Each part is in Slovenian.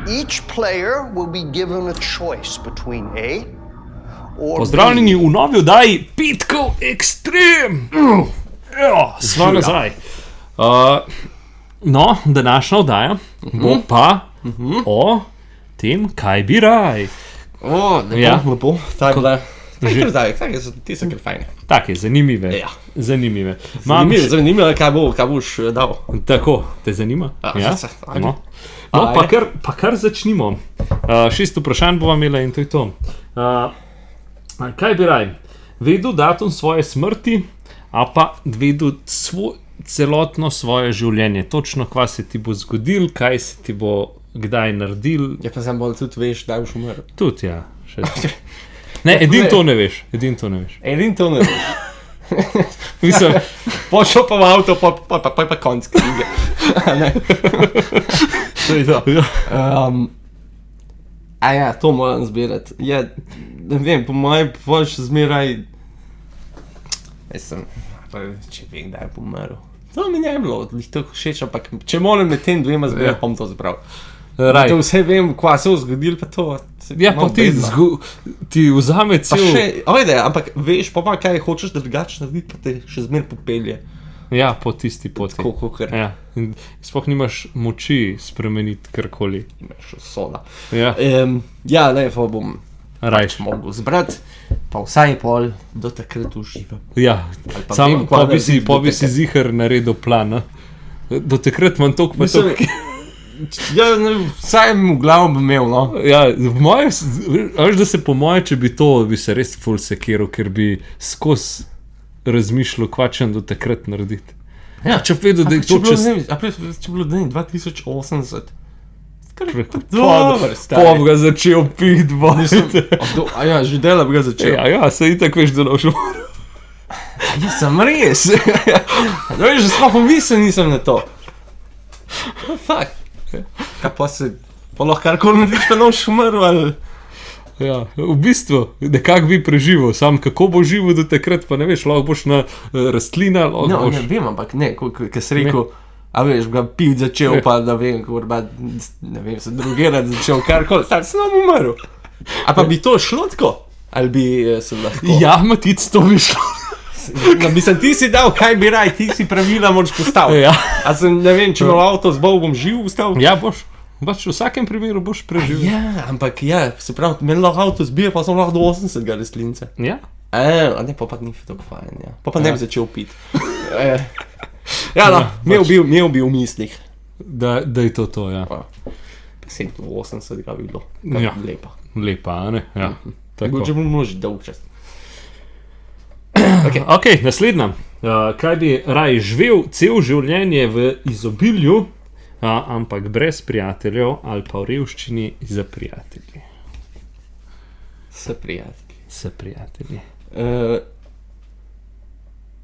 Each player will be given a choice between A or Pozdravljeni v novi oddaji Petkov Extreme. Sva nazaj. No, današnja oddaja bo pa o tem, kaj bi raj. Lepo. Ti so kar fajne. Take, zanimive. Ja. Zanimive. Zanimivo, kaj boš dal. Tako, te zanima? Ja. Ajde. No, pa kar začnimo. 6 vprašanj bova imela in to je to. Kaj bi raj? Vedel datum svoje smrti, a pa vedel celotno svoje življenje. Točno, kva se ti bo zgodil, kaj se ti bo kdaj naredil. Ja, pa sem bolj tudi veš, da boš umrl. Tudi, ja. Ne, edin to ne veš. Edin to ne veš. Mislim, Počel pa v avto, pa konc knjige. To je to. To moram zbirati. Ja, ne vem, po mojem boš zmeraj... Če vem, da je pomrl. To mi ne je bilo tako všeč, ampak če moram med tem dvema zbirati, bom to zbral. To vse vem, kva se je zgodil, pa to... Ja, pa ti vzame cel... Ampak veš, pa kaj hočeš drugače narediti, pa te še zmer popelje. Ja, po tisti poti. Tako, kakor. Ja. In sploh nimaš moči spremeniti karkoli. Imaš soda. Ja. Pa bom Rajš. mogel zbrati, pa vsaj pol do takrat uživam. Ja, pa samo vem, kva pa bi si narediti do zihar naredil plan. Do takrat imam toliko pa Mislim, toliko. Ja, vsaj v glavu bi imel, no. Ja, veš, da se po moje, če bi se res ful sekiral, ker bi skozi razmišljal, kva čem do takrat narediti. Ja. Če vedel, da je to čez... Če bilo dan 2080. Dober, pa bi ga začel piti, Že dela bi ga začel. Ja, se itak veš, da noš umrl. Ja, sem res. Veš, že sploh pomislil nisem na to. Fuck. Kaj pa se, pa lahko karkoli narediš, pa noš umrl, ali... Ja, v bistvu, nekako bi preživel, sam kako bo živel do takrat, pa ne veš, lahko boš na rastlina, lahko No, boš... ne vem, ampak ne, kaj si rekel, a veš, ga pit začel, pa da vem, ne vem, se drugirati začel, karkoli, tak sem nam umrl. A pa bi to šlo tako? Ali bi se lahko... Ja, Matic, to bi šlo. Mislim, ti si dal, kaj bi raj, ti si pravila moč postaviti. Ja. A sem, ne vem, če imel avto z bol, bom živ ustal? Ja, boš. Pač v vsakem primeru boš preživel. Ja, ampak ja, se pravi, meni lahko avto zbije, pa sem lahko do 80 rastlince. Ja? A ne, pa ni tako fajn, ja. Pa ne bi začel piti. Ja, no, imel bi v mislih. Da je to, ja. Pa 87 ga bi bilo. Ja. Lepa. Lepa, a ne? Ja, tako. Mogoče bom množiti dolg čas. Ok, naslednja. Kaj bi raj živel cel življenje v izobilju, ampak brez prijateljev ali pa v revščini za prijatelji? S prijatelji. S prijatelji.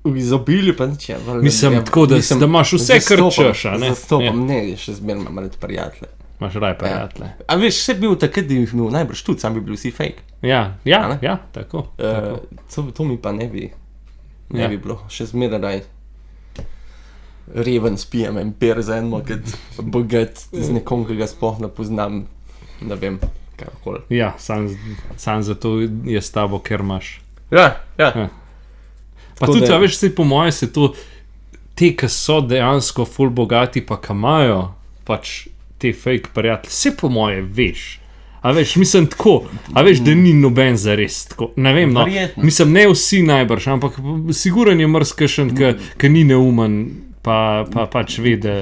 V izobilju pa nič. Mislim, tako da imaš vse, kar češ, a ne? Zastopam, ne, še zmeraj imam rad prijatelje. Imaš raj prijatelje. A veš, še bil takrat, da bi imel najbrž tudi, sam bi bili vsi fake. Ja, tako. To mi pa ne bi bilo, še zmeraj raj. Reven spijem en per za eno, kad bogat z nekom, ki ga sploh ne poznam, ne vem, karkoli. Ja, sam zato je s tabo, ker imaš. Ja. Pa tudi, veš, se po moje se to, te, ki so dejansko ful bogati, pa ki imajo pač te fake prijatelje, se po moje veš. A veš, mislim tako, a veš, da ni noben zares tako, ne vem, no, mislim, ne vsi najbrž, ampak siguren je mrskešen, ki ni neumen, pa pač ve, da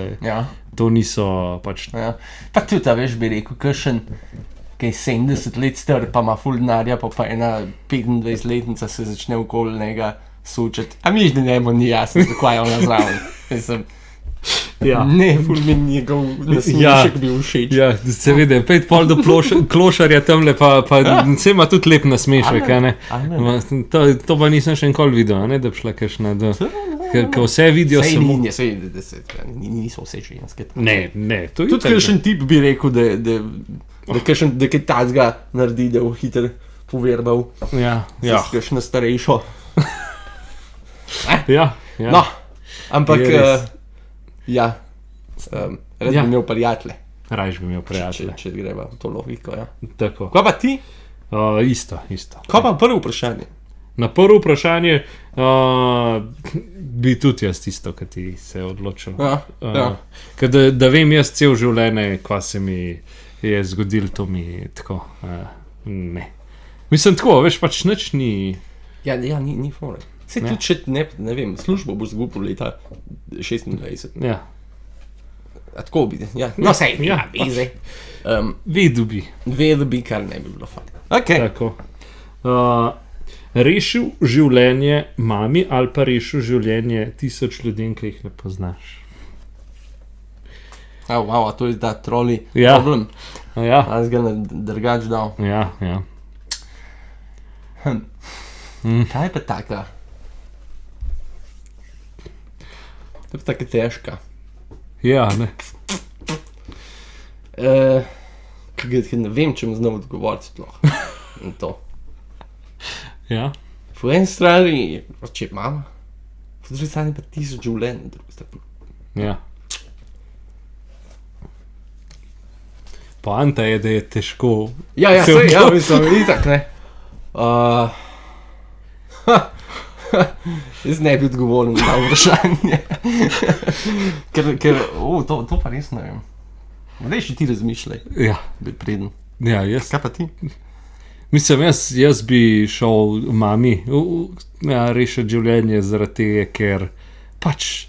to niso pač... Ja. Pa tudi, a veš, bi rekel, kakšen, ki je 70 let star, pa ima ful denarja, pa ena 25-letnica se začne okoli njega sučati. A miš, da njemu ni jasno, kako je ona zraven. Mislim, ne, ful mi njegov nasmišek bil všeč. Ja, seveda, pet pol do klošarja tamle, pa se ima tudi lep nasmešek, a ne? To pa nisem še enkoli videl, a ne, da bi šla kakšna do... Ko vse vidijo samo... Niso vse ženske. Ne, to je... Tudi kakšen tip bi rekel, da kaj tazga naredi, da bo hiter poverbal. Ja. Kakšno starejšo. Ja. No, ampak... rad bi imel prijatelje. Rajš bi imel prijatelje. Če greva v to logiko, ja. Tako. Kaj pa ti? Isto. Kaj pa prvo vprašanje? Na prvo vprašanje bi tudi jaz tisto, ki ti se je odločil. Ja. Da vem jaz cel življenje, kva se mi je zgodilo, to mi tako, ne. Mislim tako, veš, pač nič ni... Ja, ni fore. Se tudi, če ne vem, službo boš zgubil leta 26. Ja. A tako bi, ja. No, sej, Ja. veze. Vedu bi. Vedo bi, kar ne bi bilo fajn. Ok. Tako. Rešil življenje mami ali pa rešil življenje 1000 ljudem, ki jih ne poznaš. Wow, a to je ta troli Ja. problem. Ja, A jaz ga drugač dal. ja. Kaj je pa taka? To je pa taka težka. Ja, ne. Kaj ne vem, če mu znam odgovoriti sploh. Na to. Ja. Po eni strani, če mama, po drugi strani pa 1000 življenj na drugi strani. Ja. Poanta je, da je težko. Ja, se sej, ja, odlo- mislim, itak, ne. Jaz ne bi odgovoril na vprašanje. ker to pa res ne vem. Daj še ti razmišljaj, Ja, preden. ja, jaz. Kaj pa ti? Mislim, jaz bi šel mami rešiti življenje zaradi tega, ker pač,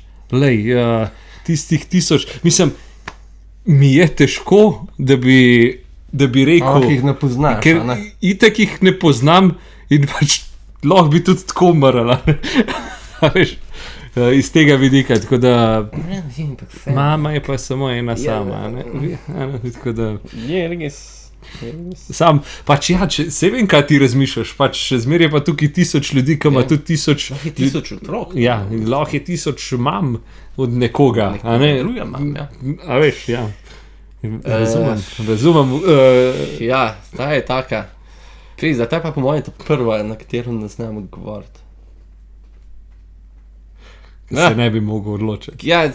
tistih 1000, mislim, mi je težko, da bi rekel, Ki jih ne poznaš, ker a ne? itak jih ne poznam in pač lahko bi tudi tako umrl, a veš, iz tega vidika, tako da mama je pa samo ena sama, a ne, tako da... Je res. Sam, pač ja, se vem, kaj ti razmišljaš, pač še zmeraj je pa tukaj 1000 ljudi, ki ima tudi 1000... Je 1000 otrok. Ja, lahko je 1000 mam od nekoga, a ne? Druga mam, ja. A veš, ja. Razumem. Ja, ta je taka. Kriza, ta je pa po mojem to prva, na katero ne znam odgovoriti. Se ne bi mogel odločiti. Ja,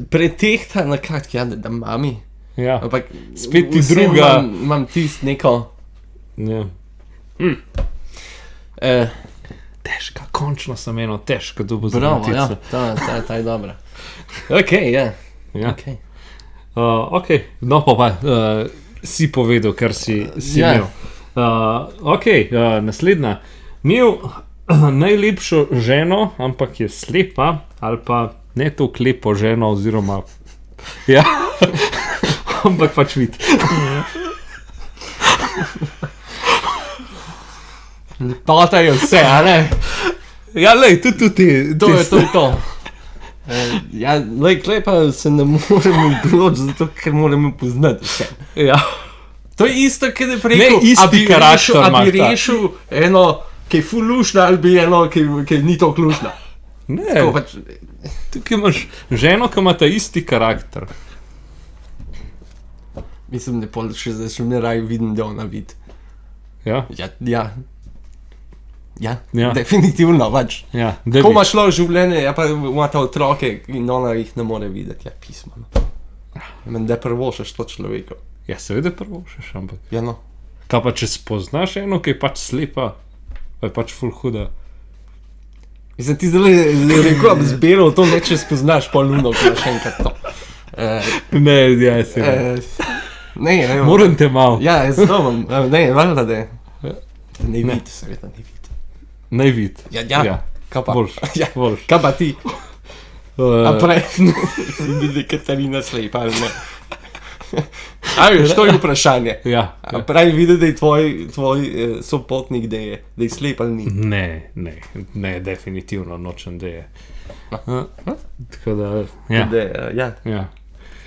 pretehta nekako, ja, da mami. Ja, Ampak spet ti vseeno druga... Imam tist neko... Ja. Težka, končno sem eno težko dobo za Bravo, ja, notico. ta je dobra. Ok, ja. Ja. Okay. Ok, no pa si povedal, kar si Ja. imel. Ok, naslednja. Imel najlepšo ženo, ampak je slepa, ali pa ne toliko lepo ženo, oziroma ja, ampak pač vidi. Lepota je vse, a ne? Ja, lej, tudi ti. To je to. Ja, lej, klej pa se ne moremo odločiti, zato ker moramo poznati vse. Ja. To je isto, kot je rekel, Ne, isti a bi karakter rešil, a imaš, bi ta. rešil eno, ki je ful lušna, ali bi eno, ki ni to lušna. Ne, Tako pač, tukaj imaš ženo, ki ima ta isti karakter. mislim, da pol še ne raj vidim, da ona vidi. Ja, Ja, definitivno, pač. ja. Da Ko bi- ima šlo življenje, ja pa imate otroke in ona jih ne more videti, ja, pismo. Men da prvošaš to človeku. Ja, seveda prvo šeš, ampak. Ja, no. Kaj pa, če spoznaš eno, ki je pač slepa, pa je pač ful huda. Mislim, ti zdaj rekel, da bi zbiral to, ne če spoznaš pol luno, ki je še enkrat to. Ne, ja, se ne. Ne, Moram te malo. Ja, jaz znam, ne, valjda, da je. Ne Ne. vidi, seveda ne vidi. Naj vid. Ja. Kaj pa? Boljš, Ja. boljš. Kaj pa ti? A Uh, prej, si vidi Katarina slepa, ali ne? A veš, to je vprašanje. ja. A prej vidi, da je tvoj sopotnik, da je slep ali ni. Ne, definitivno nočem, da je. Tako da, ja. Da, ja. Ja.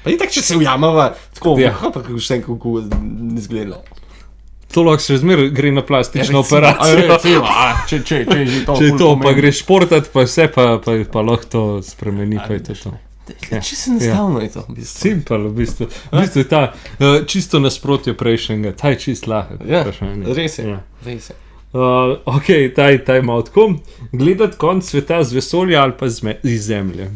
Pa itak, če se ujamava, tako, Ja. pa še en kako ne zgleda. To lahko še zmeraj gre na plastično Recimo, operacijo. če je že to. Če je ful to, pa pomembno. greš športat, pa vse, pa lahko to spremeni, pa je to to. Če se enostavno je to, v bistvu. Simpel, v bistvu. V bistvu je ta čisto nasprotje prejšnjega, ta je čist lahek. Ja, vprašanje. res je. Ja. Res je. Ok, ta ima tako. Gledati konc sveta z vesolja ali pa iz zemlje.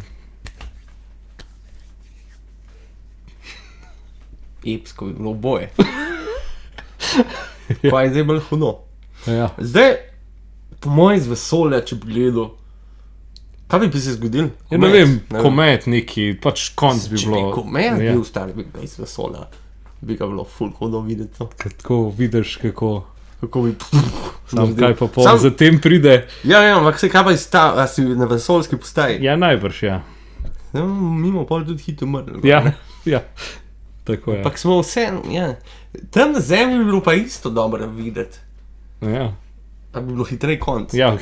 epsko bi bilo oboje. Pa je zdaj bolj hudo. Ja. Zdaj, po mojem z vesolja, če bi gledal, kaj bi se zgodil? Ja, ne vem, komet neki, pač konc bi Če bilo. bi komet Ja. bil star, bi ga iz vesolja, bi ga bilo ful hudo videti to. Tako vidiš, kako. Kako bi... Sam kaj pa pol Sam- zatem pride. Ja, ampak se kaj pa a si na vesoljski postaji? Ja, najbrž, ja. Ja, mimo pol tudi hitro umrl. Ja, ja. Tako je. Ampak smo vse, ja. Tam na zemlji bi bilo pa isto dobro videti. Ja. Pa bi bilo hitrej konc. Ja,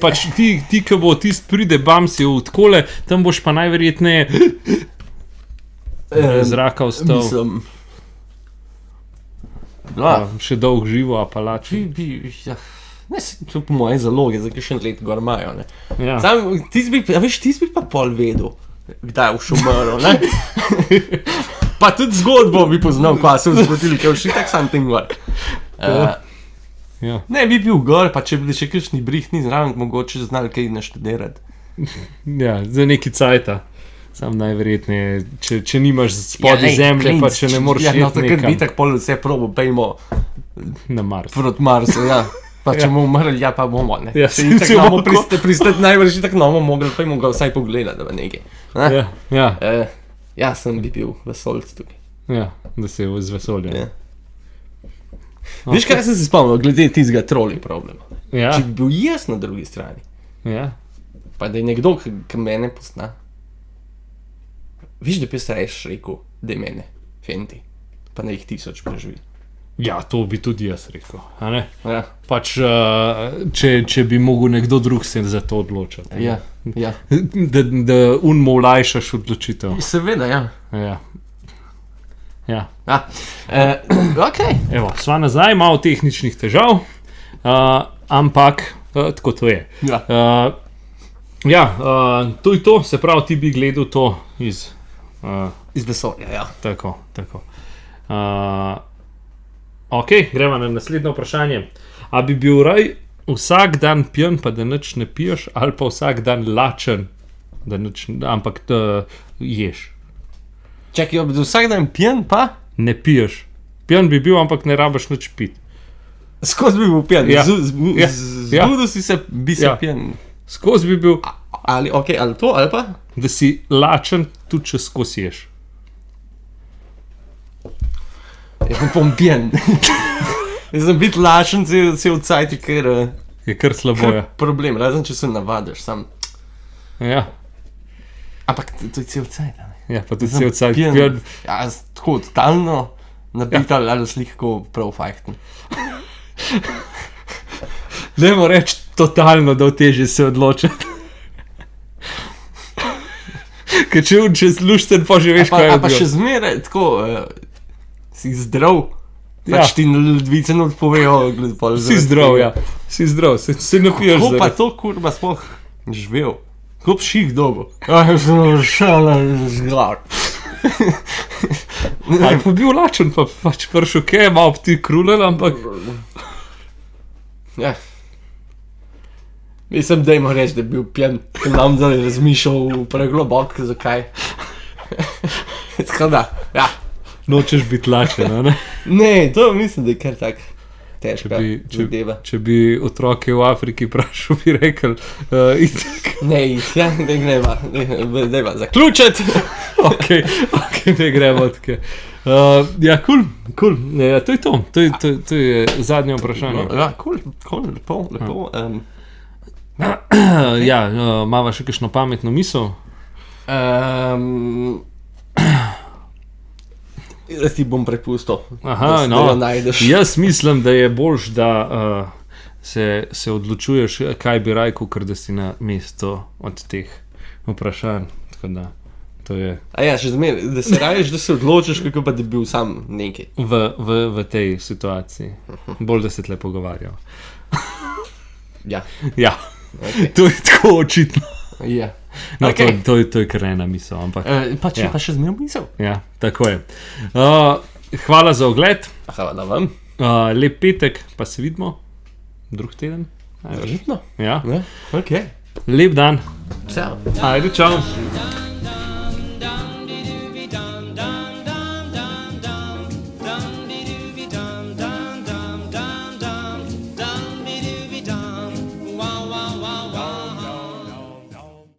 pač ti, ki bo tist pride, bam si v tkole, tam boš pa najverjetneje zraka ostal. Mislim... Ja, še dolg živo, a palači. Ja. Ne, to po moje zaloge, za kakšen let gor imajo, ne. Ja. Sam, tis bi pa pol vedel, kdaj boš umrl, ne. Pa tudi zgodbo bi poznal, ko so zgodili, ker vši tak sam tem gor. Ja. Ne, bi bil gor, pa če bi še kakšni brihni zraven, mogoče znali kaj naštudirati. Ja, za neki cajta. Sam najverjetneje, če nimaš spodaj lej, zemlje, pa klinc, če ne moreš ja, no, takrat bi nekam tak pol vse probo, pejmo na Mars. proti Marsu, ja. Pa če bomo umrli, ja pa bomo, ne. Ja, Se itak si bomo bomo pristati najbrž tako novo mogli, pejmo ga vsaj pogledati, da bo nekaj. Ne? Ja, ja, Ja, sem bi bil vesoljc tukaj. ja, da se je z vesoljem. Ja. Veš, kaj sem se spomnil, glede tistega troli problema. Ja, Če bi bil jaz na drugi strani, ja. pa da je nekdo, ki mene pozna, viš, da bi se reš rekel, da je mene, fenti, pa na jih 1000 preživi. Ja, to bi tudi jaz rekel. A ne? Ja, Pač, če bi mogel nekdo drug se za to odločiti. ja, ja. Da unmo olajšaš odločitev. Seveda, ja. Ja. Ja. Ok. Evo, sva nazaj, malo tehničnih težav, ampak tako to je. Ja. To je to, se pravi, ti bi gledal to iz. Iz vesolja, ja. Tako. Ok, gremo na naslednje vprašanje. A bi bil raj vsak dan pijan, pa da nič ne piješ, ali pa vsak dan lačen, da nič, ampak da ješ? Čakaj, bi vsak dan pijan, pa? Ne piješ. Pijan bi bil, ampak ne rabiš nič piti. Skozi bi bil pijan. Ja. Ja. Zbudil si se, bi se Ja. pijan. Skozi bi bil, Ali, ok, ali to, ali pa? da si lačen, tudi če skozi ješ. Jaz bom pijan. Jaz sem biti lačen, se odsajti, ker Je kar slabo. Ja. problem, razen če se navadiš, sam. Ja. Ampak to je cel cajt, ne? Ja, pa tudi se odsaj Pijan. pijan. Ja, tako totalno nabit ali sliko prav fajten. Dajmo reči totalno, da teže se odločiti. Ker če slušten, pa že veš, kaj je. Pa še zmeraj tako, si zdrav, Ja. pač ti ledvice ne odpovejo. Si zdrav, ja. Si zdrav, se ne piješ Kako pa zaradi. to kurba sploh živel? Kako bi ših dolgo? Jaz sem šel na zgar. Ali pa bil lačen, pa pač prišel, kaj je malo ti krulel, ampak Ja. Mislim, da ima reči, da je bil pijan, ker nam zdaj razmišljal preglobok, zakaj. Tako da, ja. nočeš biti lačen, a ne? Ne, to mislim, da je kar tak težka Če zadeva. bi otroke v Afriki vprašal, bi rekel, itak. Ne, ja, ne greva, dajva zaključiti. Ok, ne gremo tako. Ja, kul. Ja, to je to. To je zadnje vprašanje. Ja, cool, lepo. Ja, imava še kakšno pametno misel? Jaz ti bom prepustil, Aha, da jo najdeš. Jaz mislim, da je boljš, da se odločuješ, kaj bi rekel, ker da si na mestu od teh vprašanj. Tako da, to je A ja, še zmeraj, da se raješ, da se odločiš, kako pa da bi bil sam nekaj. v tej situaciji. Bolj, da se tle pogovarjamo. Ja, Ja, ok. to je tako očitno. Ja. No, Okej. to je kar ena misel, ampak Pa če Ja. pa še zmeraj misel. ja, tako je. Hvala za ogled, Hvala vam. lep petek, pa se vidimo drug teden. Verjetno. Ja. Ne? Ok. Lep dan, Ciao. ajde, čau.